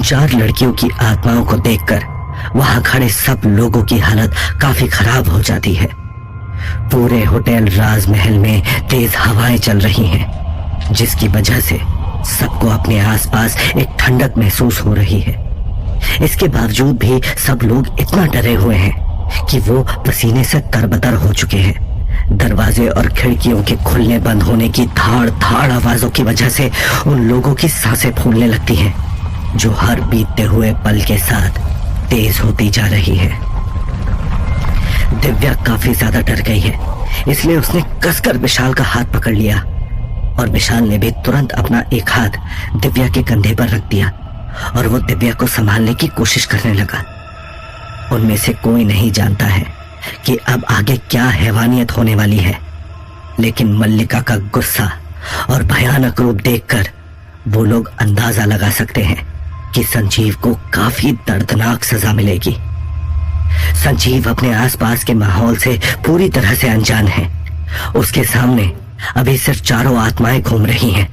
चार लड़कियों की आत्माओं को देखकर वहां खड़े सब लोगों की हालत काफी खराब हो जाती है। पूरे होटल राजमहल में तेज हवाएं चल रही हैं, जिसकी वजह से सबको अपने आसपास एक ठंडक महसूस हो रही है। इसके बावजूद भी सब लोग इतना डरे हुए हैं कि वो पसीने से तरबतर हो चुके हैं। दरवाजे और खिड़कियों के खुलने बंद होने की धाड़ धाड़ आवाजों की वजह से उन लोगों की सांसें फूलने लगती हैं, जो हर बीतते हुए पल के साथ तेज होती जा रही है। दिव्या काफी ज्यादा डर गई है, इसलिए उसने कसकर विशाल का हाथ पकड़ लिया और विशाल ने भी तुरंत अपना एक हाथ दिव्या के कंधे पर रख दिया और वो दिव्या को संभालने की कोशिश करने लगा। उनमें से कोई नहीं जानता है कि अब आगे क्या हैवानियत होने वाली है, लेकिन मल्लिका का गुस्सा और भयानक रूप देखकर वो लोग अंदाजा लगा सकते हैं कि संजीव को काफी दर्दनाक सजा मिलेगी। संजीव अपने आसपास के माहौल से पूरी तरह से अनजान है। उसके सामने अभी सिर्फ चारों आत्माएं घूम रही हैं।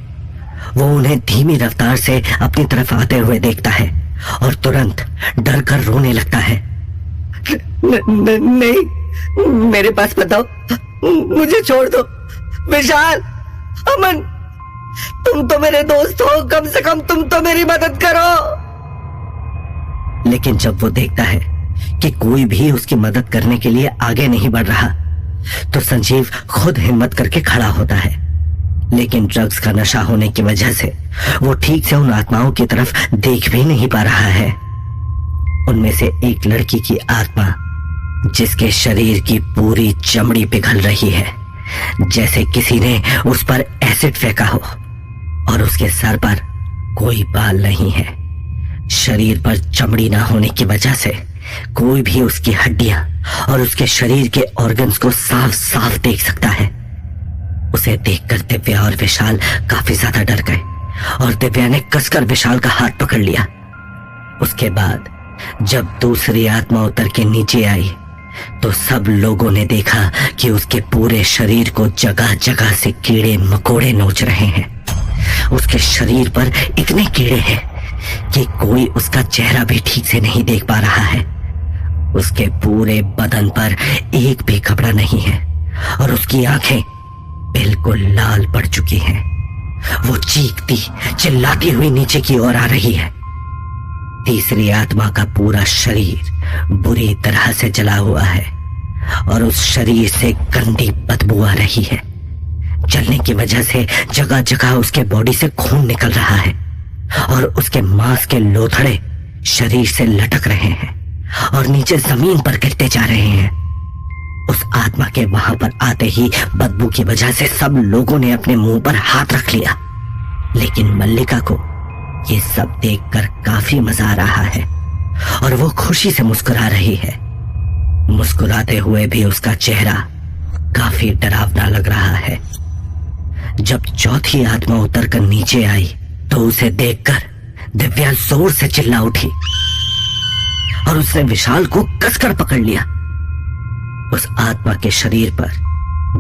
वो उन्हें धीमी रफ्तार से अपनी तरफ आते हुए देखता है और तुरंत डर कर रोने लगता है। नहीं, मेरे पास बताओ, मुझे छोड़ दो। विशाल, अमन, तुम तो मेरे दोस्त हो, कम से कम तुम तो मेरी मदद करो। लेकिन जब वो देखता है कि कोई भी उसकी मदद करने के लिए आगे नहीं बढ़ रहा, तो संजीव खुद हिम्मत करके खड़ा होता है। लेकिन ड्रग्स का नशा होने की वजह से वो ठीक से उन आत्माओं की तरफ देख भी नहीं पा रहा है। उनमें से एक लड़की की आत्मा, जिसके शरीर की पूरी चमड़ी पिघल रही है, जैसे किसी ने उस पर एसिड फेंका हो, और उसके सर पर कोई बाल नहीं है। शरीर पर चमड़ी ना होने की वजह से कोई भी उसकी हड्डियां और उसके शरीर के ऑर्गन्स को साफ साफ देख सकता है। उसे देखकर दिव्या और विशाल काफी ज्यादा डर गए और दिव्या ने कसकर विशाल का हाथ पकड़ लिया। उसके बाद जब दूसरी आत्मा उतर के नीचे आई, तो सब लोगों ने देखा कि उसके पूरे शरीर को जगह जगह से कीड़े मकोड़े नोच रहे हैं। उसके शरीर पर इतने कीड़े हैं कि कोई उसका चेहरा भी ठीक से नहीं देख पा रहा है। उसके पूरे बदन पर एक भी कपड़ा नहीं है और उसकी आंखें बिल्कुल लाल पड़ चुकी हैं। वो चीखती चिल्लाती हुई नीचे की ओर आ रही है। तीसरी आत्मा का पूरा शरीर बुरी तरह से जला हुआ है और उस शरीर से गंदी बदबू आ रही है। जलने की वजह से जगह जगह उसके बॉडी से खून निकल रहा है और उसके मांस के लोथड़े शरीर से लटक रहे हैं और नीचे जमीन पर गिरते जा रहे हैं। उस आत्मा के वहां पर आते ही बदबू की वजह से सब लोगों ने अपने मुंह पर हाथ रख लिया, लेकिन मल्लिका को ये सब देखकर काफी मजा आ रहा है और वो खुशी से मुस्कुरा रही है। मुस्कुराते हुए भी उसका चेहरा काफी डरावना लग रहा है। जब चौथी आत्मा उतरकर नीचे आई, तो उसे देखकर दिव्या जोर से चिल्ला उठी और उसने विशाल को कसकर पकड़ लिया। उस आत्मा के शरीर पर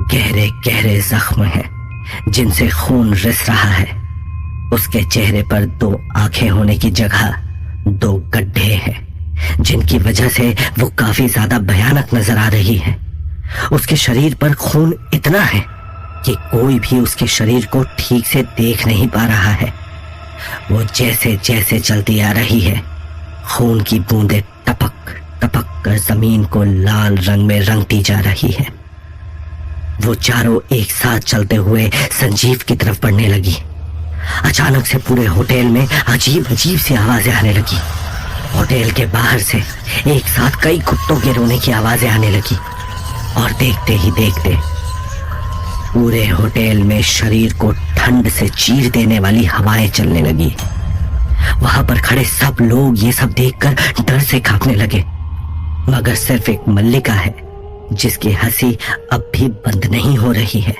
गहरे गहरे जख्म हैं, जिनसे खून रिस रहा है। उसके चेहरे पर 2 आंखें होने की जगह 2 गड्ढे हैं, जिनकी वजह से वो काफी ज्यादा भयानक नजर आ रही है। उसके शरीर पर खून इतना है कि कोई भी उसके शरीर को ठीक से देख नहीं पा रहा है। वो जैसे जैसे चलती आ रही है, खून की बूंदें टपक टपक कर जमीन को लाल रंग में रंगती जा रही है। वो चारों एक साथ चलते हुए संजीव की तरफ बढ़ने लगी। अचानक से पूरे होटल में अजीब अजीब सी आवाजें आने लगी। होटल के बाहर से एक साथ कई कुत्तों के रोने की आवाजें आने लगी और देखते ही देखते पूरे होटल में शरीर को ठंड से चीर देने वाली हवाएं चलने लगी। वहां पर खड़े सब लोग ये सब देखकर डर से कांपने लगे, मगर सिर्फ एक मल्लिका है जिसकी हंसी अब भी बंद नहीं हो रही है।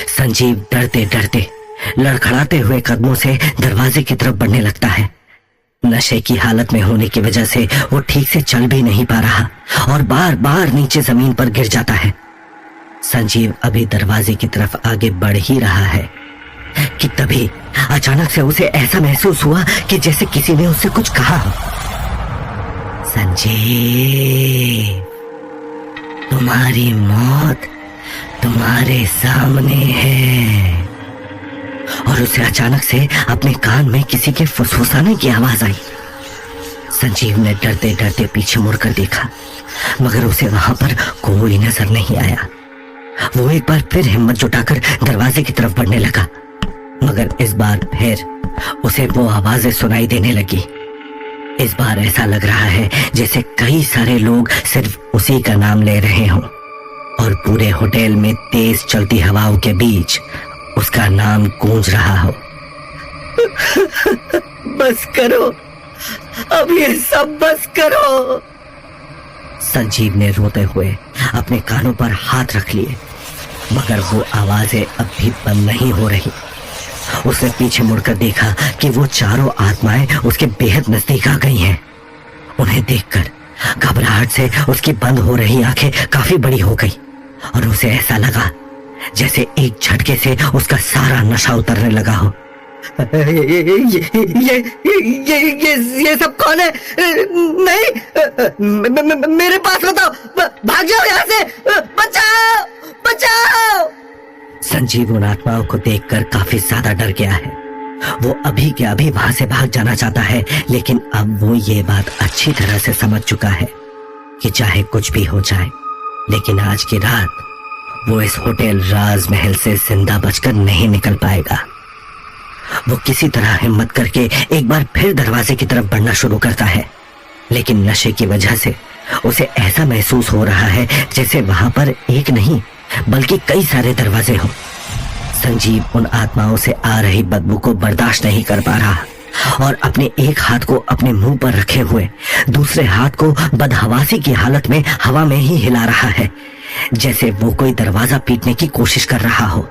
संजीव डरते डरते लड़खड़ाते हुए कदमों से दरवाजे की तरफ बढ़ने लगता है। नशे की हालत में होने की वजह से वो ठीक से चल भी नहीं पा रहा और बार बार नीचे जमीन पर गिर जाता है। संजीव अभी दरवाजे की तरफ आगे बढ़ ही रहा है कि तभी अचानक से उसे ऐसा महसूस हुआ कि जैसे किसी ने उससे कुछ कहा हो। संजीव, तुम्हारी मौत तुम्हारे सामने है। और उसे अचानक से अपने कान में किसी के फुसफुसाने की आवाज आई। संजीव ने डरते डरते पीछे मुड़कर देखा, मगर उसे वहां पर कोई नजर नहीं आया। वो एक बार फिर हिम्मत जुटाकर दरवाजे की तरफ बढ़ने लगा, मगर इस बार फिर उसे वो आवाजें सुनाई देने लगी। इस बार ऐसा लग रहा है जैसे कई सारे लोग सिर्फ उसी का नाम ले रहे हों और पूरे होटल में तेज चलती हवाओं के बीच उसका नाम गूंज रहा हो। बस करो, अब ये सब बस करो। संजीव ने रोते हुए अपने कानों पर हाथ रख लिए, मगर वो आवाजें अब भी बंद नहीं हो रही। उसने पीछे मुड़कर देखा कि वो चारों आत्माएं उसके बेहद नजदीक आ गई हैं। उन्हें देखकर घबराहट से उसकी बंद हो रही आंखें काफी बड़ी हो गई और उसे ऐसा लगा जैसे एक झटके से उसका सारा नशा उतरने लगा हो। ये सब कौन है? नहीं, मेरे पास बताओ, भाग जाओ यहाँ से, बचाओ बचाओ। संजीव उन आत्माओं को देखकर काफी ज्यादा डर गया है। वो अभी के अभी वहां से भाग जाना चाहता है, लेकिन अब वो ये बात अच्छी तरह से समझ चुका है कि चाहे कुछ भी हो जाए, लेकिन आज की रात वो इस होटल राजमहल से जिंदा बचकर नहीं निकल पाएगा। वो किसी तरह हिम्मत करके एक बार फिर दरवाजे की तरफ बढ़ना शुरू करता है, लेकिन नशे की वजह से उसे ऐसा महसूस हो रहा है जैसे वहां पर एक नहीं बल्कि कई सारे दरवाजे हो। संजीव उन आत्माओं से आ रही बदबू को बर्दाश्त नहीं कर पा रहा और अपने एक हाथ को अपने मुंह पर रखे हुए दूसरे हाथ को बदहवासी की हालत में हवा में ही हिला रहा है, जैसे वो कोई दरवाजा पीटने की कोशिश कर रहा हो।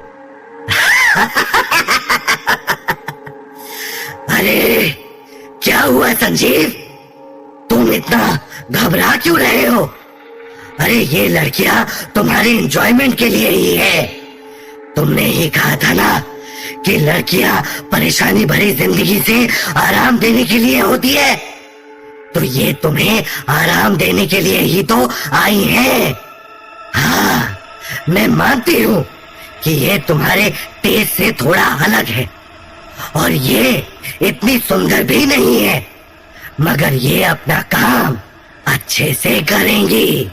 अरे क्या हुआ संजीव, तुम इतना घबरा क्यों रहे हो? अरे ये लड़कियां तुम्हारे एंजॉयमेंट के लिए ही है। तुमने ही कहा था ना कि लड़कियां परेशानी भरी जिंदगी से आराम देने के लिए होती है, तो ये तुम्हें आराम देने के लिए ही तो आई हैं। हाँ, मैं मानती हूँ कि ये तुम्हारे टेस्ट से थोड़ा अलग है और ये इतनी सुंदर भी नहीं है, मगर ये अपना काम अच्छे से करेंगी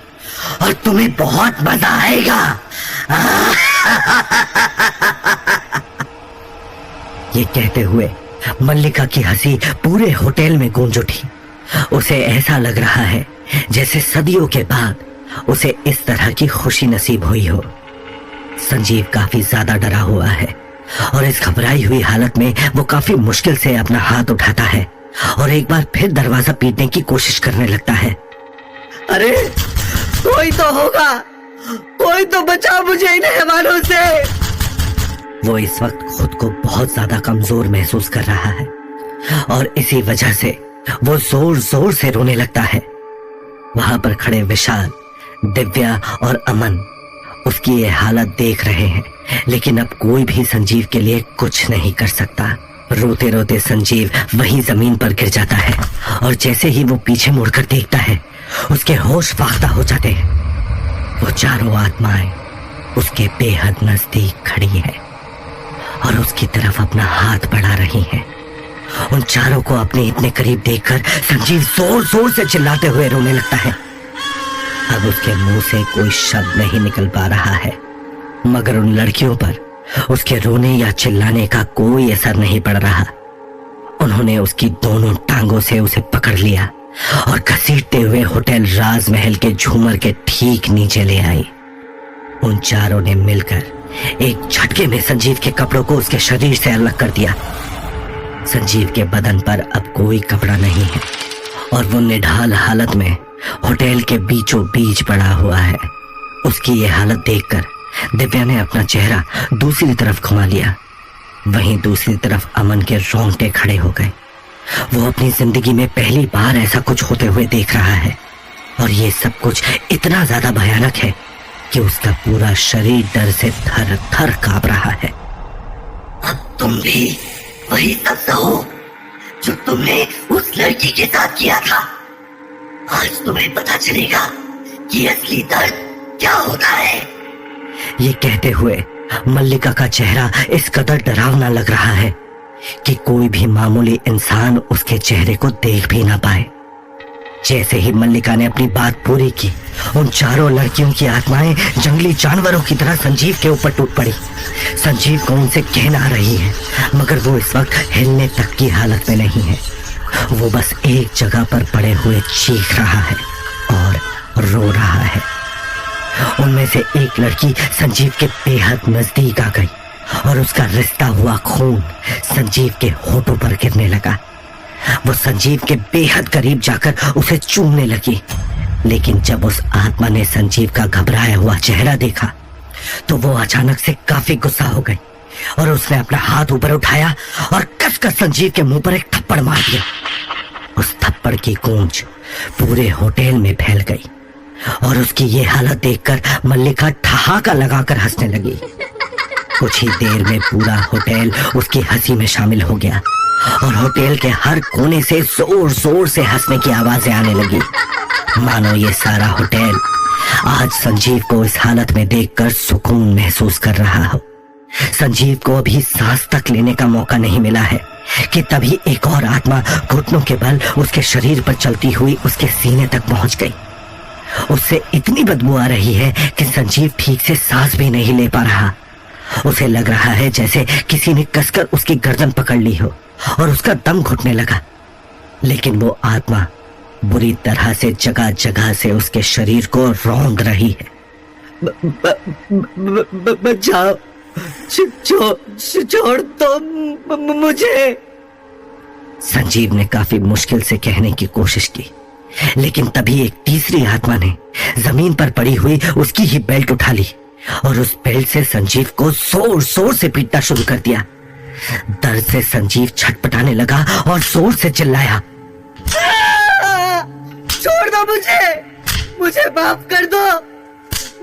और तुम्हें बहुत मजा आएगा। ये कहते हुए मल्लिका की हंसी पूरे होटल में गूंज उठी। उसे ऐसा लग रहा है जैसे सदियों के बाद उसे इस तरह की खुशी नसीब हुई हो। संजीव काफी ज्यादा डरा हुआ है और इस घबराई हुई हालत में वो काफी मुश्किल से अपना हाथ उठाता है और एक बार फिर दरवाजा पीटने की कोशिश करने लगता है। अरे कोई तो होगा, कोई तो बचाओ मुझे इन हैवानों से। वो इस वक्त खुद को बहुत ज्यादा कमजोर महसूस कर रहा है और इसी वजह से वो जोर जोर से रोने लगता है। वहां पर खड़े विशाल, दिव्या और अमन उसकी ये हालत देख रहे हैं, लेकिन अब कोई भी संजीव के लिए कुछ नहीं कर सकता। रोते रोते संजीव वहीं जमीन पर गिर जाता है और जैसे ही वो पीछे मुड़कर देखता है उसके होश फाख्ता हो जाते हैं। वो चारों आत्माएं उसके बेहद नजदीक खड़ी हैं और उसकी तरफ अपना हाथ बढ़ा रही हैं। उन चारों को अपने इतने करीब देखकर संजीव जोर जोर से चिल्लाते हुए रोने लगता है। अब उसके मुंह से कोई शब्द नहीं निकल पा रहा है, मगर उन लड़कियों पर उसके रोने या चिल्लाने का कोई असर नहीं पड़ रहा। उन्होंने उसकी दोनों टांगों से उसे पकड़ लिया और घसीटते हुए होटल राजमहल के झूमर के ठीक नीचे ले आई। उन चारों ने मिलकर एक झटके में संजीव के कपड़ों को उसके शरीर से अलग कर दिया। संजीव के बदन पर अब कोई कपड़ा नहीं है और वो निढाल हालत में होटल के बीचों बीच पड़ा हुआ है। उसकी ये हालत देखकर दिव्या ने अपना चेहरा दूसरी तरफ घुमा लिया। वहीं दूसरी तरफ अमन के रोंगटे खड़े हो गए। वो अपनी जिंदगी में पहली बार ऐसा कुछ होते हुए देख रहा है और ये सब कुछ इतना ज्यादा भयानक है कि उसका पूरा शरीर डर से थर थर कांप रहा है। अब तुम भी वही शब्द हो जो तुमने उस लड़की के साथ किया था। आज तुम्हें पता चलेगा कि असली दर्द क्या होता है। ये कहते हुए मल्लिका का चेहरा इस कदर डरावना लग रहा है कि कोई भी मामूली इंसान उसके चेहरे को देख भी ना पाए। जैसे ही मल्लिका ने अपनी बात पूरी की, उन चारों लड़कियों की आत्माएं जंगली जानवरों की तरह संजीव के ऊपर टूट पड़ी। संजीव को उनसे कहना आ रही है, मगर वो इस वक्त हिलने तक की हालत में नहीं है। वो बस एक जगह पर पड़े हुए चीख रहा है और रो रहा है। उनमें से एक लड़की संजीव के बेहद नजदीक आ गई और उसका रिश्ता हुआ खून संजीव के होठों पर गिरने लगा। वो संजीव के बेहद करीब जाकर उसे चूमने लगी, लेकिन जब उस आत्मा ने संजीव का घबराया हुआ चेहरा देखा तो वो अचानक से काफी गुस्सा हो गई और उसने अपना हाथ ऊपर उठाया और कसकर संजीव के मुंह पर एक थप्पड़ मार दिया। उस थप्पड़ की गूंज पूरे होटल में फैल गई और उसकी ये हालत देखकर मल्लिका ठहाका लगाकर हंसने लगी। कुछ ही देर में पूरा होटल उसकी हंसी में शामिल हो गया और होटल के हर कोने से जोर जोर से हंसने की आवाजें आने लगी, मानो ये सारा होटल आज संजीव को इस हालत में देखकर सुकून महसूस कर रहा हो। संजीव को अभी सांस तक लेने का मौका नहीं मिला है कि तभी एक और आत्मा घुटनों के बल उसके शरीर पर चलती हुई उसके सीने तक पहुंच गई। उससे इतनी बदबू आ रही है कि संजीव ठीक से सांस भी नहीं ले पा रहा। उसे लग रहा है जैसे किसी ने कसकर उसकी गर्दन पकड़ ली हो और उसका दम घुटने लगा। लेकिन वो आत्मा बुरी तरह से जगह जगह से उसके शरीर को रौंद रही है। बचाओ, छोड़ दो मुझे। संजीव ने काफी मुश्किल से कहने की कोशिश की, लेकिन तभी एक तीसरी आत्मा ने जमीन पर पड़ी हुई उसकी ही बेल्ट उठा ली और उस बेल्ट से संजीव को जोर जोर से पीटना शुरू कर दिया। दर्द से संजीव छटपटाने लगा और जोर से चिल्लाया, छोड़ दो मुझे माफ कर दो।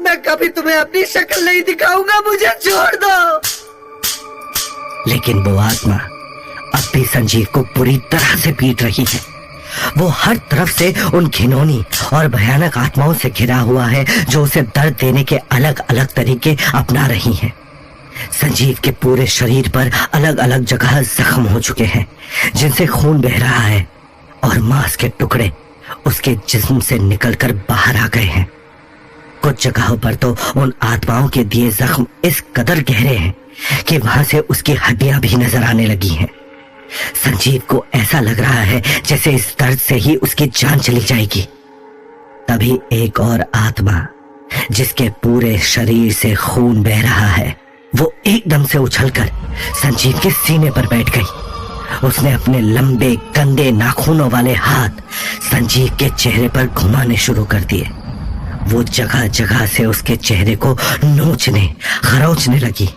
मैं कभी तुम्हें अपनी शक्ल नहीं दिखाऊंगा, मुझे छोड़ दो। लेकिन वो आत्मा अब भी संजीव को पूरी तरह से पीट रही है। वो हर तरफ से उन घिनौनी और भयानक आत्माओं से घिरा हुआ है जो उसे दर्द देने के अलग अलग तरीके अपना रही हैं। संजीव के पूरे शरीर पर अलग अलग जगह जख्म हो चुके हैं जिनसे खून बह रहा है और मांस के टुकड़े उसके जिस्म से निकलकर बाहर आ गए हैं। कुछ जगहों पर तो उन आत्माओं के दिए जख्म इस कदर गहरे हैं कि वहां से उसकी हड्डियां भी नजर आने लगी हैं। संजीव को ऐसा लग रहा है जैसे इस दर्द से ही उसकी जान चली जाएगी। तभी एक और आत्मा जिसके पूरे शरीर से खून बह रहा है, वो एकदम से उछलकर संजीव के सीने पर बैठ गई। उसने अपने लंबे गंदे नाखूनों वाले हाथ संजीव के चेहरे पर घुमाने शुरू कर दिए। वो जगह जगह से उसके चेहरे को नोचने खरोचने लगी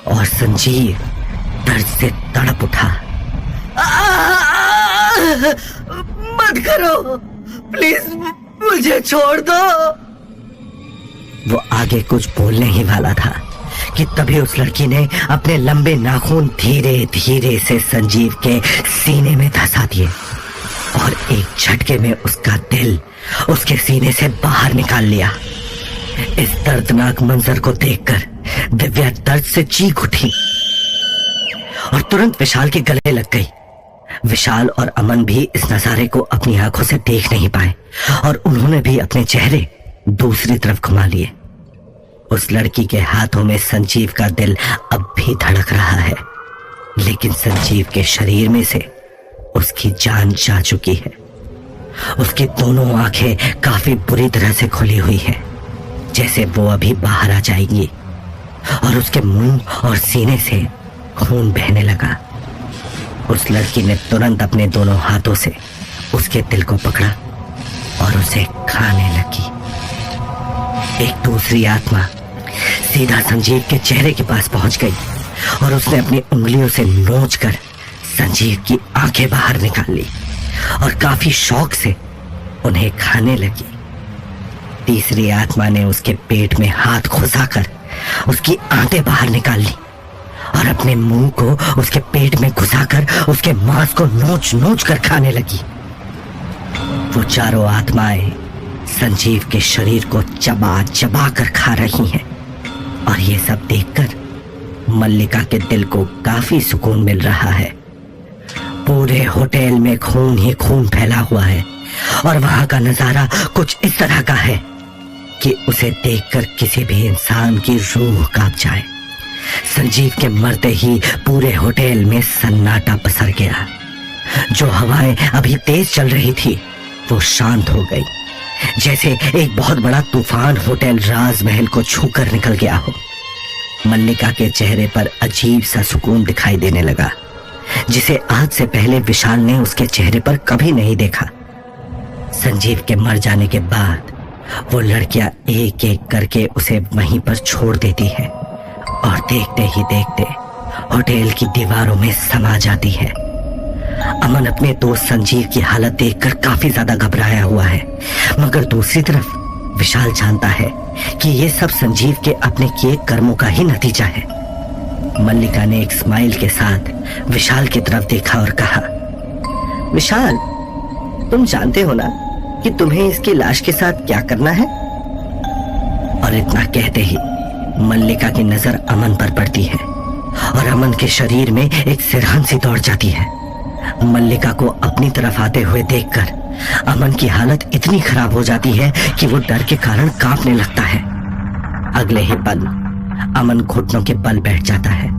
और संजीव दर्द से तड़प उठा। मत करो प्लीज, मुझे छोड़ दो। वो आगे कुछ बोलने ही वाला था कि तभी उस लड़की ने अपने लंबे नाखून धीरे धीरे से संजीव के सीने में धंसा दिए और एक झटके में उसका दिल उसके सीने से बाहर निकाल लिया। इस दर्दनाक मंजर को देखकर दिव्या दर्द से चीख उठी और तुरंत विशाल के गले लग गई। विशाल और अमन भी इस नजारे को अपनी आंखों से देख नहीं पाए और उन्होंने भी अपने चेहरे दूसरी तरफ घुमा लिए। उस लड़की के हाथों में संजीव का दिल अब भी धड़क रहा है, लेकिन संजीव के शरीर में से उसकी जान जा चुकी है। उसकी दोनों आंखें काफी बुरी तरह से खुली हुई हैं, जैसे वो अभी बाहर आ जाएंगी और उसके मुंह और सीने से खून बहने लगा। उस लड़की ने तुरंत अपने दोनों हाथों से उसके दिल को पकड़ा और उसे खाने लगी। एक दूसरी आत्मा सीधा संजीव के चेहरे के पास पहुंच गई और उसने अपनी उंगलियों से नोचकर संजीव की आंखें बाहर निकाल ली और काफी शौक से उन्हें खाने लगी। तीसरी आत्मा ने उसके पेट में हाथ घुसाकर उसकी आंतें बाहर निकाल ली और अपने मुंह को उसके पेट में घुसाकर उसके मांस को नोच नोच कर खाने लगी। वो चारों आत्माएं संजीव के शरीर को चबा चबा कर खा रही हैं और ये सब देखकर मल्लिका के दिल को काफी सुकून मिल रहा है। पूरे होटल में खून ही खून फैला हुआ है और वहां का नजारा कुछ इस तरह का है कि उसे देखकर किसी भी इंसान की रूह कांप जाए। संजीव के मरते ही पूरे होटल में सन्नाटा पसर गया। जो हवाएं अभी तेज चल रही थी वो शांत हो गई, जैसे एक बहुत बड़ा तूफान होटल राजमहल को छूकर निकल गया हो। मल्लिका के चेहरे पर अजीब सा सुकून दिखाई देने लगा, जिसे आज से पहले विशाल ने उसके चेहरे पर कभी नहीं देखा। संजीव के मर जाने के बाद वो लड़कियां एक एक करके उसे वहीं पर छोड़ देती है और देखते ही देखते होटल की दीवारों में समा जाती है। अमन अपने दोस्त संजीव की हालत देखकर काफी ज्यादा घबराया हुआ है, मगर दूसरी तरफ विशाल जानता है कि ये सब संजीव के अपने किए कर्मों का ही नतीजा है। मल्लिका ने एक स्माइल के साथ विशाल की तरफ देखा और कहा, विशाल, तुम जानते हो ना कि तुम्हें इसकी लाश के साथ क्या करना है? और इतना कहते ही मल्लिका की नजर अमन पर पड़ती है और अमन के शरीर में एक सिरहन सी दौड़ जाती है। मल्लिका को अपनी तरफ आते हुए देखकर अमन की हालत इतनी खराब हो जाती है कि वो डर के कारण कांपने लगता है। अगले ही पल अमन घुटनों के बल बैठ जाता है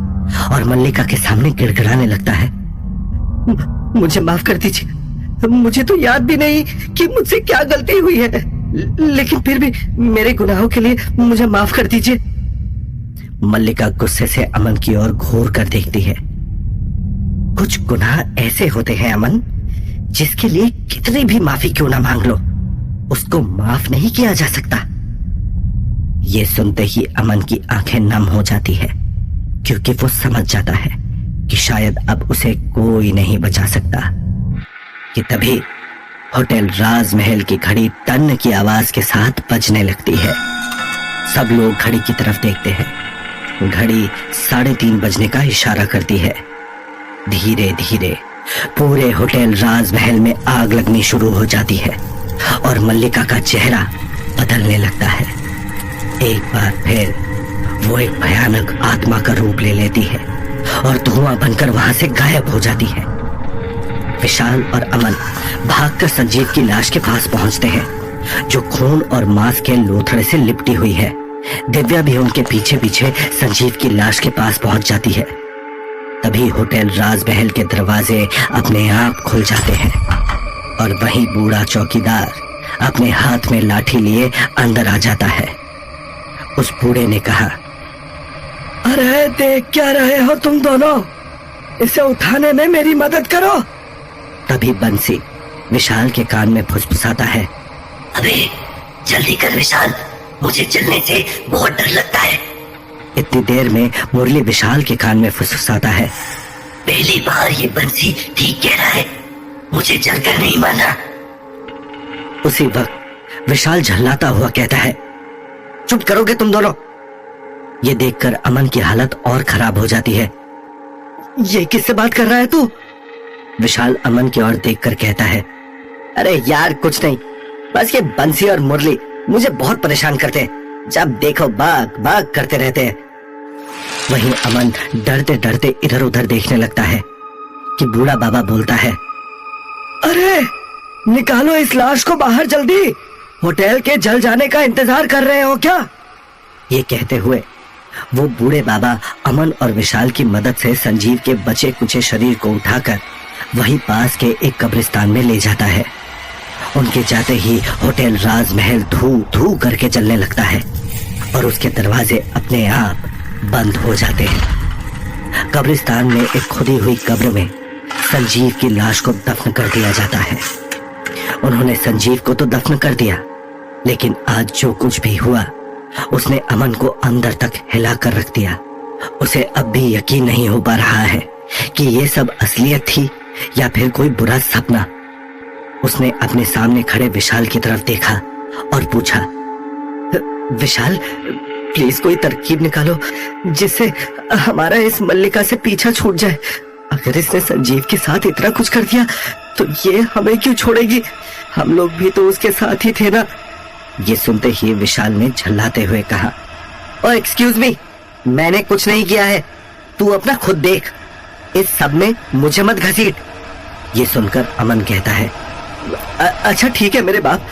और मल्लिका के सामने गिड़गिड़ाने लगता है, मुझे माफ कर दीजिए, मुझे तो याद भी नहीं कि मुझसे क्या गलती हुई है, लेकिन फिर भी मेरे गुनाहों के लिए मुझे माफ कर दीजिए। मल्लिका गुस्से से अमन की ओर घूर कर देखती है। कुछ गुनाह ऐसे होते हैं अमन, जिसके लिए कितनी भी माफी क्यों ना मांग लो, उसको माफ नहीं किया जा सकता। ये सुनते ही अमन की आंखें नम हो जाती है, क्योंकि वो समझ जाता है कि शायद अब उसे कोई नहीं बचा सकता। कि तभी होटल राजमहल की घड़ी टन की आवाज के साथ बजने लगती है। सब लोग घड़ी की तरफ देखते हैं। घड़ी 3:30 बजने का इशारा करती है। धीरे धीरे पूरे होटल राजमहल में आग लगनी शुरू हो जाती है और मल्लिका का चेहरा बदलने लगता है। एक बार फिर वो एक भयानक आत्मा का रूप ले लेती है और धुआं बनकर वहां से गायब हो जाती है। विशाल और अमन भागकर संजीव की लाश के पास पहुंचते हैं, जो खून और मांस के लोथड़े से लिपटी हुई है। दिव्या भी उनके पीछे पीछे संजीव की लाश के पास पहुंच जाती है। तभी होटल राजमहल के दरवाजे अपने आप खुल जाते हैं और वही बूढ़ा चौकीदार अपने हाथ में लाठी लिए अंदर आ जाता है। उस बूढ़े ने कहा, अरे देख क्या रहे हो तुम दोनों, इसे उठाने में मेरी मदद करो। तभी बंसी विशाल के कान में फुसफुसाता है, अबे जल्दी कर विशाल, मुझे चलने से बहुत डर लगता है। इतनी देर में मुरली विशाल के कान में फुसफुसाता है, पहली बार ये बंसी ठीक कह रहा है, मुझे जलकर नहीं माना। उसी वक्त विशाल झल्लाता हुआ कहता है, चुप करोगे तुम दोनों? ये देखकर अमन की हालत और खराब हो जाती है। ये किससे बात कर रहा है तू? विशाल अमन की ओर देखकर कहता है, अरे यार कुछ नहीं, बस ये बंसी और मुरली मुझे बहुत परेशान करते हैं, जब देखो भाग भाग करते रहते हैं। वहीं अमन डरते डरते इधर उधर देखने लगता है कि बूढ़ा बाबा बोलता है, अरे निकालो इस लाश को बाहर जल्दी, होटल के जल जाने का इंतजार कर रहे हो क्या? ये कहते हुए वो बूढ़े बाबा अमन और विशाल की मदद से संजीव के बचे कुचे शरीर को उठाकर वहीं पास के एक कब्रिस्तान में ले जाता है। उनके जाते ही होटल राजमहल धू धू करके जलने लगता है और उसके दरवाजे अपने आप बंद हो जाते हैं। कब्रिस्तान में एक खुदी हुई कब्र में संजीव की लाश को दफन कर दिया जाता है। उन्होंने संजीव को तो दफन कर दिया, लेकिन आज जो कुछ भी हुआ उसने अमन को अंदर तक हिला कर रख दिया। उसे अब भी यकीन नहीं हो पा रहा है कि ये सब असलियत थी या फिर कोई बुरा सपना। उसने अपने सामने खड़े विशाल की तरफ देखा और पूछा, विशाल प्लीज कोई तरकीब निकालो जिससे हमारा इस मल्लिका से पीछा छूट जाए। अगर इसने संजीव के साथ इतना कुछ कर दिया तो ये हमें क्यों छोड़ेगी? हम लोग भी तो उसके साथ ही थे ना। ये सुनते ही विशाल ने झल्लाते हुए कहा, ओ एक्सक्यूज मी, मैंने कुछ नहीं किया है, तू अपना खुद देख, इस सब में मुझे मत घसीट। ये सुनकर अमन कहता है, अच्छा ठीक है मेरे बाप,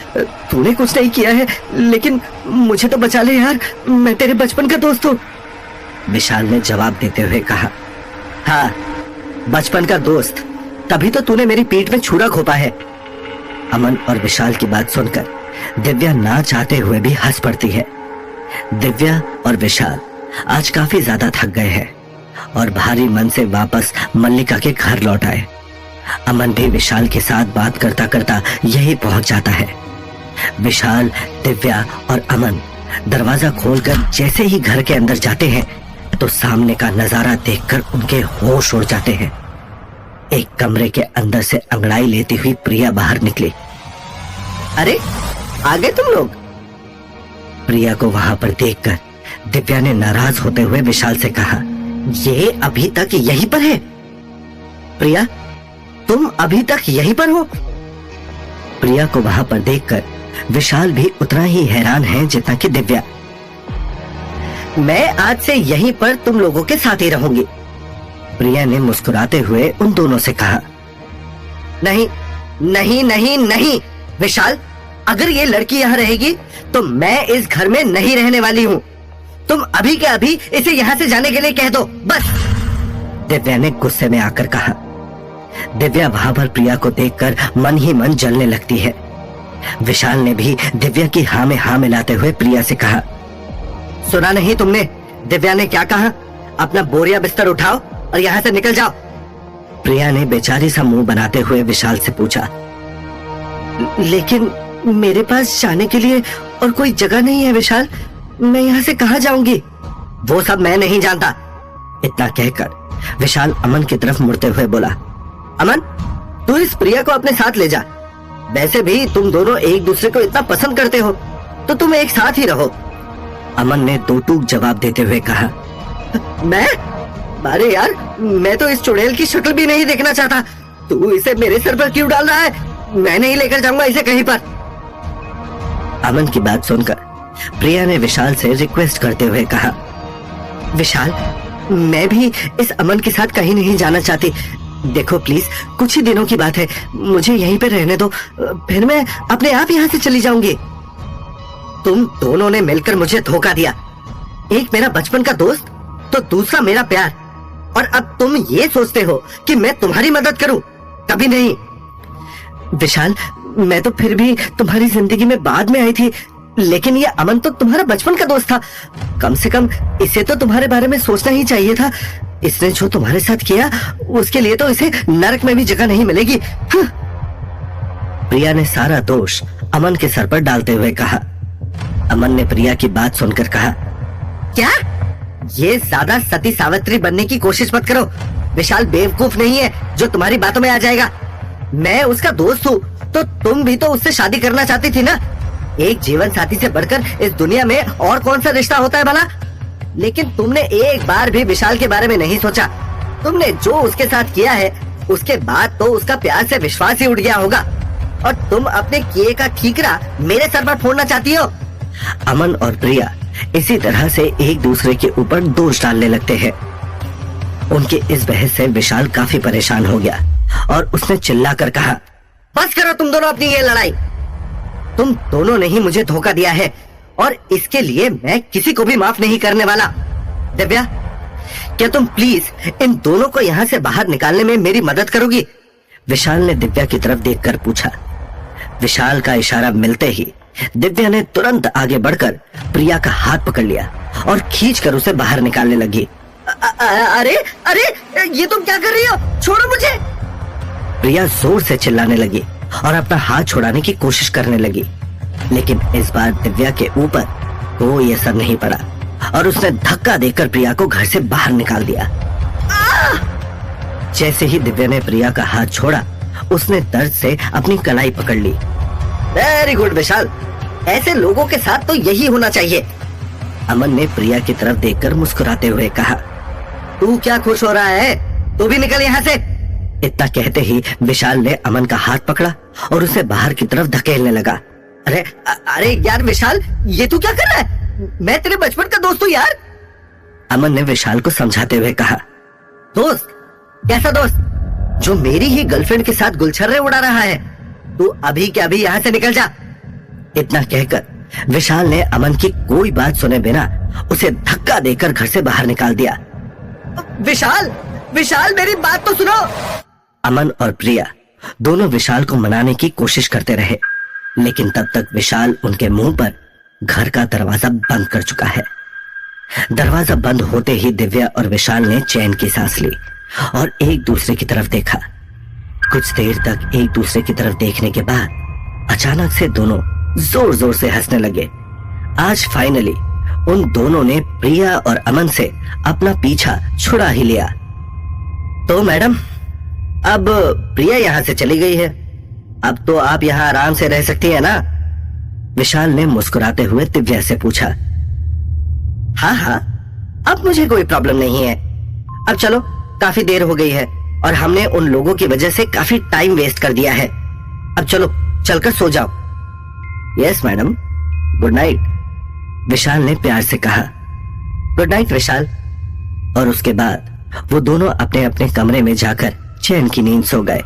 तूने कुछ नहीं किया है, लेकिन मुझे तो बचा ले यार, मैं तेरे बचपन का दोस्त हूँ। विशाल ने जवाब देते हुए कहा, हाँ बचपन का दोस्त, तभी तो तूने मेरी पीठ में छुरा घोंपा है। अमन और विशाल की बात सुनकर दिव्या ना चाहते हुए भी हंस पड़ती है। दिव्या और विशाल आज काफी ज्यादा थक गए हैं और भारी मन से वापस मल्लिका के घर लौट आए। अमन भी विशाल के साथ बात करता करता यही पहुंच जाता है। विशाल, दिव्या और अमन दरवाजा खोलकर जैसे ही घर के अंदर जाते हैं तो सामने का नजारा देखकर उनके होश उड़ जाते हैं। एक कमरे के अंदर से अंगड़ाई लेती हुई प्रिया बाहर निकली। अरे आ गए तुम लोग? प्रिया को वहां पर देखकर दिव्या ने नाराज होते हुए विशाल से कहा, ये अभी तक यहीं पर है? प्रिया, तुम अभी तक यहीं पर हो? प्रिया को वहां पर देखकर विशाल भी उतना ही हैरान है जितना कि दिव्या। मैं आज से यहीं पर तुम लोगों के साथ ही रहूंगी, प्रिया ने मुस्कुराते हुए उन दोनों से कहा। नहीं नहीं नहीं नहीं विशाल, अगर ये लड़की यहाँ रहेगी तो मैं इस घर में नहीं रहने वाली हूँ। तुम अभी के अभी इसे यहाँ से जाने के लिए कह दो, बस। दिव्या ने गुस्से में आकर कहा। दिव्या वहां पर प्रिया को देखकर मन ही मन जलने लगती है। विशाल ने भी दिव्या की हाँ में हाँ मिलाते हुए प्रिया से कहा, सुना नहीं तुमने दिव्या ने क्या कहा? अपना बोरिया बिस्तर उठाओ और यहाँ से निकल जाओ। प्रिया ने बेचारी सा मुंह बनाते हुए विशाल से पूछा, लेकिन मेरे पास जाने के लिए और कोई जगह नहीं है विशाल, मैं यहाँ से कहाँ जाऊंगी? वो सब मैं नहीं जानता। इतना कहकर विशाल अमन की तरफ मुड़ते हुए बोला, अमन तू इस प्रिया को अपने साथ ले जा, वैसे भी तुम दोनों एक दूसरे को इतना पसंद करते हो तो तुम एक साथ ही रहो। अमन ने दो टूक जवाब देते हुए कहा, मैं? अरे यार, मैं तो इस चुड़ैल की शक्ल भी नहीं देखना चाहता, तू इसे मेरे सर पर क्यों डाल रहा है? मैं नहीं लेकर जाऊंगा इसे कहीं पर। अमन की बात सुनकर प्रिया ने विशाल से रिक्वेस्ट करते हुए कहा, विशाल मैं भी इस अमन के साथ कहीं नहीं जाना चाहती, देखो प्लीज कुछ ही दिनों की बात है, मुझे यहीं पे रहने दो, फिर मैं अपने आप यहाँ से चली जाऊंगी। तुम दोनों ने मिलकर मुझे धोखा दिया, एक मेरा बचपन का दोस्त तो दूसरा मेरा प्यार, और अब तुम ये सोचते हो कि मैं तुम्हारी मदद करूं? कभी नहीं। विशाल मैं तो फिर भी तुम्हारी जिंदगी में बाद में आई थी, लेकिन ये अमन तो तुम्हारा बचपन का दोस्त था, कम से कम इसे तो तुम्हारे बारे में सोचना ही चाहिए था। इसने जो तुम्हारे साथ किया उसके लिए तो इसे नरक में भी जगह नहीं मिलेगी। प्रिया ने सारा दोष अमन के सर पर डालते हुए कहा। अमन ने प्रिया की बात सुनकर कहा, क्या? ये ज्यादा सती सावित्री बनने की कोशिश मत करो, विशाल बेवकूफ नहीं है जो तुम्हारी बातों में आ जाएगा। मैं उसका दोस्त हूँ तो तुम भी तो उससे शादी करना चाहती थी ना? एक जीवन साथी से बढ़कर इस दुनिया में और कौन सा रिश्ता होता है भला? लेकिन तुमने एक बार भी विशाल के बारे में नहीं सोचा। तुमने जो उसके साथ किया है उसके बाद तो उसका प्यार से विश्वास ही उठ गया होगा, और तुम अपने किए का ठीकरा मेरे सर पर फोड़ना चाहती हो। अमन और प्रिया इसी तरह से एक दूसरे के ऊपर दोष डालने लगते हैं। उनके इस बहस से विशाल काफी परेशान हो गया और उसने चिल्लाकर कहा, बस करो तुम दोनों अपनी ये लड़ाई, तुम दोनों ने ही मुझे धोखा दिया है और इसके लिए मैं किसी को भी माफ नहीं करने वाला। दिव्या क्या तुम प्लीज इन दोनों को यहाँ से बाहर निकालने में मेरी मदद करोगी? विशाल ने दिव्या की तरफ देखकर पूछा। विशाल का इशारा मिलते ही दिव्या ने तुरंत आगे बढ़कर प्रिया का हाथ पकड़ लिया और खींचकर उसे बाहर निकालने लगी। अरे अरे ये तुम क्या कर रही हो? छोड़ो मुझे! प्रिया जोर से चिल्लाने लगी और अपना हाथ छुड़ाने की कोशिश करने लगी, लेकिन इस बार दिव्या के ऊपर कोई असर नहीं पड़ा और उसने धक्का देकर प्रिया को घर से बाहर निकाल दिया। जैसे ही दिव्या ने प्रिया का हाथ छोड़ा उसने दर्द से अपनी कलाई पकड़ ली। वेरी गुड विशाल, ऐसे लोगों के साथ तो यही होना चाहिए। अमन ने प्रिया की तरफ देखकर मुस्कुराते हुए कहा, तू क्या खुश हो रहा है? तू भी निकल यहाँ से। इतना कहते ही विशाल ने अमन का हाथ पकड़ा और उसे बाहर की तरफ धकेलने लगा। अरे यार विशाल, ये तू क्या कर रहा है? मैं तेरे बचपन का दोस्त हूँ यार। अमन ने विशाल को समझाते हुए कहा, दोस्त? कैसा दोस्त? जो मेरी ही गर्लफ्रेंड के साथ गुलछर्रे उड़ा रहा है। तू अभी के अभी यहाँ से निकल जा। इतना कहकर विशाल ने अमन की कोई बात सुने बिना उसे धक्का देकर घर से बाहर निकाल दिया। विशाल मेरी बात तो सुनो। अमन और प्रिया दोनों विशाल को मनाने की कोशिश करते रहे, लेकिन तब तक विशाल उनके मुंह पर घर का दरवाजा बंद कर चुका है। दरवाजा बंद होते ही दिव्या और विशाल ने चैन की सांस ली और एक दूसरे की तरफ देखा। कुछ देर तक एक दूसरे की तरफ देखने के बाद अचानक से दोनों जोर जोर से हंसने लगे। आज फाइनली उन दोनों ने प्रिया और अमन से अपना पीछा छुड़ा ही लिया। तो मैडम, अब प्रिया यहाँ से चली गई है, अब तो आप यहाँ आराम से रह सकती है ना? विशाल ने मुस्कुराते हुए दिव्या से पूछा। हाँ, अब मुझे कोई प्रॉब्लम नहीं है। अब चलो, काफी देर हो गई है और हमने उन लोगों की वजह से काफी टाइम वेस्ट कर दिया है। अब चलो, चलकर सो जाओ। यस मैडम, गुड नाइट, विशाल ने प्यार से कहा। गुड नाइट विशाल। और उसके बाद वो दोनों अपने अपने कमरे में जाकर चैन की नींद सो गए।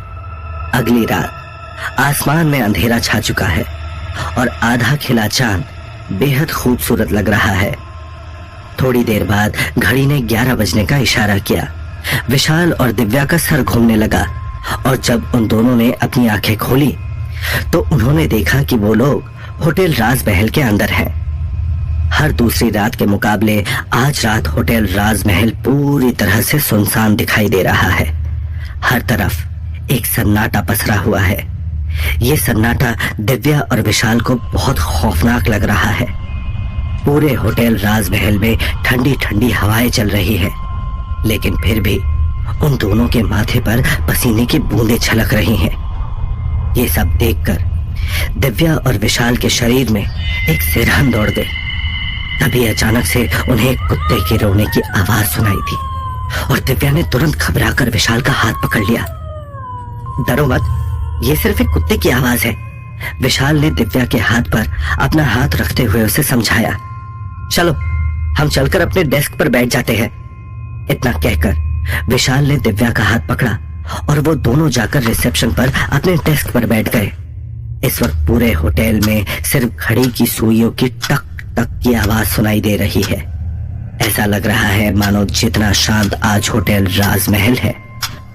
अगली रात आसमान में अंधेरा छा चुका है और आधा खिला चांद बेहद खूबसूरत लग रहा है। थोड़ी देर बाद घड़ी ने 11 बजने का इशारा किया। विशाल और दिव्या का सर घूमने लगा और जब उन दोनों ने अपनी आंखें खोली तो उन्होंने देखा कि वो लोग होटल राजमहल के अंदर हैं। हर दूसरी रात के मुकाबले आज रात होटल राजमहल पूरी तरह से सुनसान दिखाई दे रहा है। हर तरफ एक सन्नाटा पसरा हुआ है। ये सन्नाटा दिव्या और विशाल को बहुत खौफनाक लग रहा है। पूरे होटल राजमहल में ठंडी ठंडी हवाएं चल रही है, लेकिन फिर भी उन दोनों के माथे पर पसीने की बूंदें छलक रही हैं। ये सब देखकर दिव्या और विशाल के शरीर में एक सिरहन दौड़ गई। तभी अचानक से उन्हें एक कुत्ते के रोने की आवाज सुनाई थी और दिव्या ने तुरंत घबराकर विशाल का हाथ पकड़ लिया। डरो मत, ये सिर्फ एक कुत्ते की आवाज है, विशाल ने दिव्या के हाथ पर अपना हाथ रखते हुए उसे समझाया। चलो, हम चलकर अपने डेस्क पर बैठ जाते हैं। इतना कहकर विशाल ने दिव्या का हाथ पकड़ा और वो दोनों जाकर रिसेप्शन पर अपने डेस्क पर बैठ गए। इस वक्त पूरे होटल में सिर्फ घड़ी की सुइयों की टक टक की आवाज सुनाई दे रही है। ऐसा लग रहा है मानो जितना शांत आज होटल राजमहल है,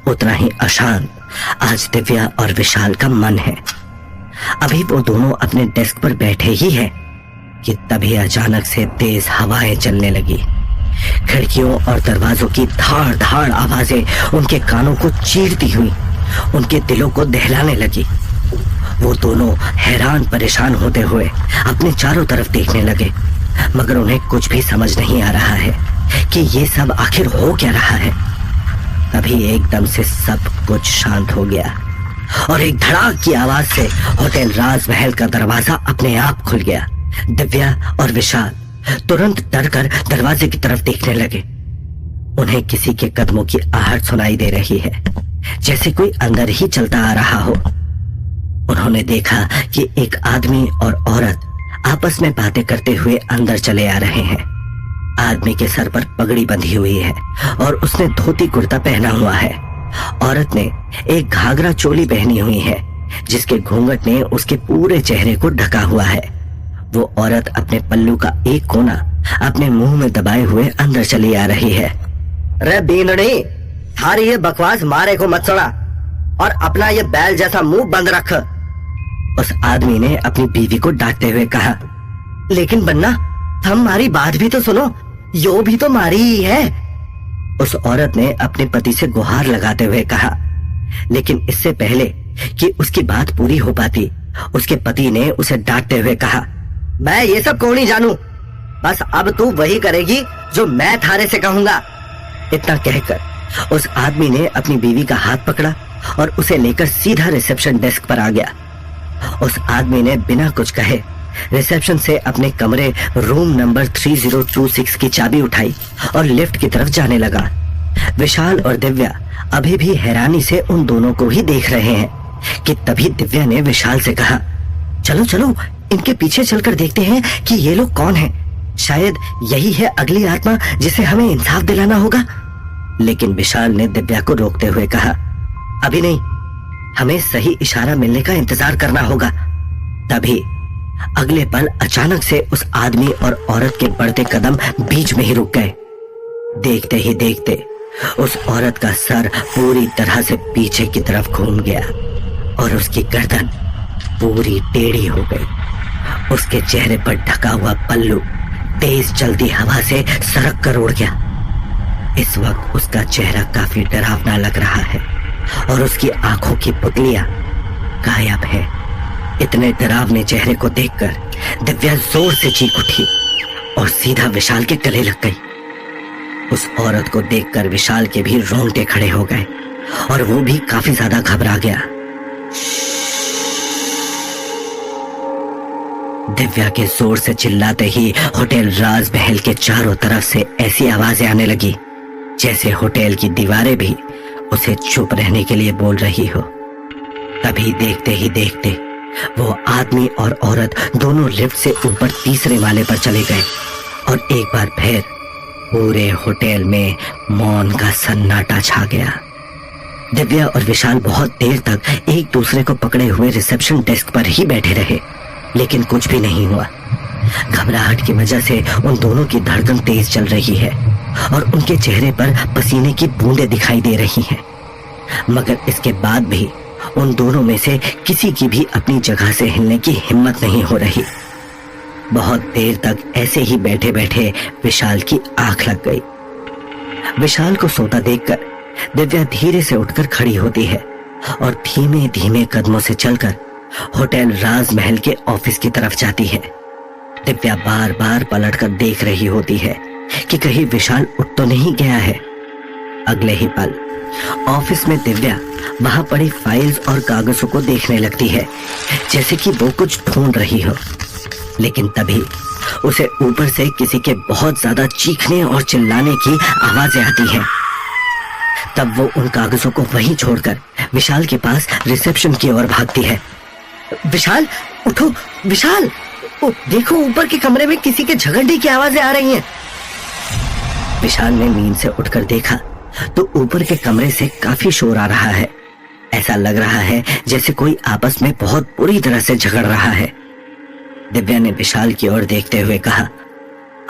उतना ही अशांत आज दिव्या और विशाल का मन है। अभी वो दोनों अपने डेस्क पर बैठे ही हैं कि तभी अचानक से तेज हवाएं चलने लगी। खिड़कियों और दरवाजों की धाड़ धाड़ आवाजें उनके कानों को चीरती हुई उनके दिलों को दहलाने लगी। वो दोनों हैरान परेशान होते हुए अपने चारों तरफ देखने लगे, मगर उन्हें कुछ भी समझ नहीं आ रहा है कि ये सब आखिर हो क्या रहा है। तभी एकदम से सब कुछ शांत हो गया और एक धड़ाक की आवाज से होटल राजमहल का दरवाजा अपने आप खुल गया। दिव्या और विशाल तुरंत डरकर दरवाजे की तरफ देखने लगे। उन्हें किसी के कदमों की आहट सुनाई दे रही है, जैसे कोई अंदर ही चलता आ रहा हो। उन्होंने देखा कि एक आदमी और औरत आपस में बातें करते हुए अंदर चले आ रहे हैं। आदमी के सर पर पगड़ी बंधी हुई है और उसने धोती कुर्ता पहना हुआ है। औरत ने एक घाघरा चोली पहनी हुई है, जिसके घूंघट ने उसके पूरे चेहरे को ढका हुआ है। वो औरत अपने पल्लू का एक कोना अपने मुंह में दबाए हुए अंदर चली आ रही है। रे बीनड़ी, थारी ये बकवास मारे को मत सुना और अपना ये बैल जैसा मुंह बंद रख। उस आदमी ने अपनी बीवी को डांटते हुए कहा। लेकिन बन्ना, हमारी बात भी तो सुनो, यो भी तो मारी ही है। उस औरत ने अपने पति से गुहार लगाते हुए कहा, लेकिन इससे पहले कि उसकी बात पूरी हो पाती, उसके पति ने उसे डांटते हुए कहा, मैं ये सब कौन ही जानू, बस अब तू वही करेगी जो मैं थारे से कहूंगा। इतना कहकर उस आदमी ने अपनी बीवी का हाथ पकड़ा और उसे लेकर सीधा रिसेप्शन डेस्क पर आ गया। उस आदमी ने बिना कुछ कहे रिसेप्शन से अपने कमरे रूम नंबर 3026 की चाबी उठाई और लिफ्ट की तरफ जाने लगा। विशाल और दिव्या अभी भी हैरानी से उन दोनों को ही देख रहे हैं कि तभी दिव्या ने विशाल से कहा, चलो चलो इनके पीछे चलकर देखते हैं कि ये लोग कौन हैं। शायद यही है अगली आत्मा जिसे हमें इंसाफ दिलाना होगा। लेकिन विशाल ने दिव्या को रोकते हुए कहा, अभी नहीं, हमें सही इशारा मिलने का इंतजार करना होगा। तभी अगले पल अचानक से उस आदमी और औरत के बढ़ते कदम बीच में ही रुक गए। देखते ही देखते उस औरत का सर पूरी तरह से पीछे की तरफ घूम गया और उसकी गर्दन पूरी टेढ़ी हो गई। उसके चेहरे पर ढका हुआ पल्लू तेज चलती हवा से सरक कर उड़ गया। इस वक्त उसका चेहरा काफी डरावना लग रहा है और उसकी आंखों की पुतलियां गायब है। इतने डरावने चेहरे को देखकर दिव्या जोर से चीख उठी और सीधा विशाल के गले लग गई। उस औरत को देखकर विशाल के भी रोंगटे खड़े हो गए और वो भी काफी ज्यादा घबरा गया। दिव्या के जोर से चिल्लाते ही होटल राजमहल के चारों तरफ से ऐसी आवाजें आने लगी जैसे होटल की दीवारें भी उसे चुप रहने के लिए बोल रही हो। तभी देखते ही देखते वो आदमी और औरत दोनों लिफ्ट से ऊपर तीसरे माले पर चले गए और एक बार फिर पूरे होटल में मौन का सन्नाटा छा गया। दिव्या और विशाल बहुत देर तक एक दूसरे को पकड़े हुए रिसेप्शन डेस्क पर ही बैठे रहे, लेकिन कुछ भी नहीं हुआ। घबराहट की वजह से उन दोनों की धड़कन तेज चल रही है और उनके चेहरे पर पसीने की बूंदें दिखाई दे रही हैं। मगर इसके बाद भी उन दोनों में से किसी की भी अपनी जगह से हिलने की हिम्मत नहीं हो रही। बहुत देर तक ऐसे ही बैठे बैठे विशाल की आंख लग गई। विशाल को सोता देखकर दिव्या धीरे से उठकर खड़ी होती है और धीमे धीमे कदमों से चलकर होटल राजमहल के ऑफिस की तरफ जाती है। दिव्या बार बार पलटकर देख रही होती है कि कहीं विशाल उठ तो नहीं गया है। अगले ही पल ऑफिस में दिव्या वहां पड़ी फाइल्स और कागजों को देखने लगती है जैसे कि वो कुछ ढूंढ रही हो। लेकिन तभी उसे ऊपर से किसी के बहुत ज्यादा चीखने और चिल्लाने की आवाजें आती हैं। तब वो उन कागजों को वहीं छोड़कर विशाल के पास रिसेप्शन की ओर भागती है। विशाल उठो, विशाल देखो, ऊपर के कमरे में किसी के झगड़ने की आवाजें आ रही हैं। विशाल ने नींद से उठकर देखा तो ऊपर के कमरे से काफी शोर आ रहा है। ऐसा लग रहा है जैसे कोई आपस में बहुत बुरी तरह से झगड़ रहा है। दिव्या ने विशाल की ओर देखते हुए कहा,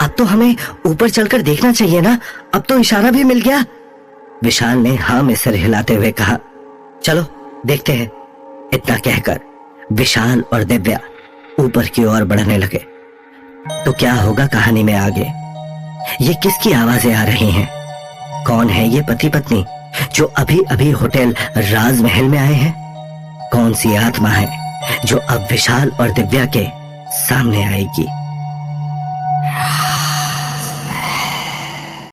अब तो हमें ऊपर चलकर देखना चाहिए ना, अब तो इशारा भी मिल गया। विशाल ने हाँ में सिर हिलाते हुए कहा, चलो देखते हैं। इतना कहकर विशाल और दिव्या ऊपर की ओर बढ़ने लगे। तो क्या होगा कहानी में आगे? ये किसकी आवाजें आ रही हैं? कौन है ये पति पत्नी जो अभी अभी होटल राजमहल में आए हैं? कौन सी आत्मा है जो अब विशाल और दिव्या के सामने आएगी?